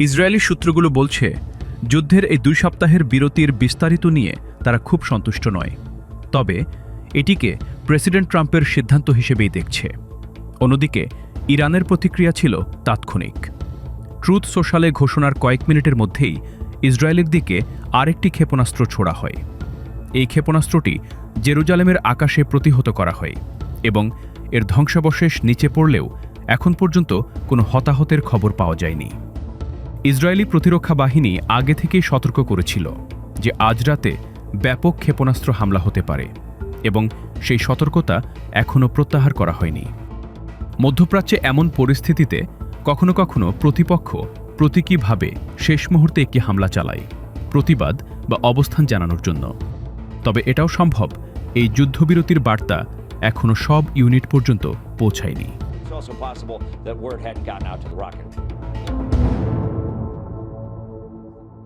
Israeli সূত্রগুলো বলছে যুদ্ধের এই 2 সপ্তাহের বিরতির বিস্তারিত নিয়ে তারা খুব সন্তুষ্ট নয়, তবে এটিকে প্রেসিডেন্ট ট্রাম্পের সিদ্ধান্ত হিসেবেই দেখছে। অন্যদিকে ইরানের প্রতিক্রিয়া ছিল তাৎক্ষণিক। ট্রুথ সোশ্যালে ঘোষণার কয়েক মিনিটের মধ্যেই ইসরায়েলের দিকে আরেকটি ক্ষেপণাস্ত্র ছোড়া হয়। এই ক্ষেপণাস্ত্রটি জেরুজালেমের আকাশে প্রতিহত করা হয় এবং এর ধ্বংসাবশেষ নিচে পড়লেও এখন পর্যন্ত কোনো হতাহতের খবর পাওয়া যায়নি। ইসরায়েলি প্রতিরক্ষা বাহিনী আগে থেকেই সতর্ক করেছিল যে আজ রাতে ব্যাপক ক্ষেপণাস্ত্র হামলা হতে পারে এবং সেই সতর্কতা এখনও প্রত্যাহার করা হয়নি। মধ্যপ্রাচ্যে এমন পরিস্থিতিতে কখনো কখনো প্রতিপক্ষ প্রতীকীভাবে শেষ মুহূর্তে একটি হামলা চালায়, প্রতিবাদ বা অবস্থান জানানোর জন্য। তবে এটাও সম্ভব এই যুদ্ধবিরতির বার্তা এখনও সব ইউনিট পর্যন্ত পৌঁছায়নি। It's also possible that word hadn't gotten out to the rocket.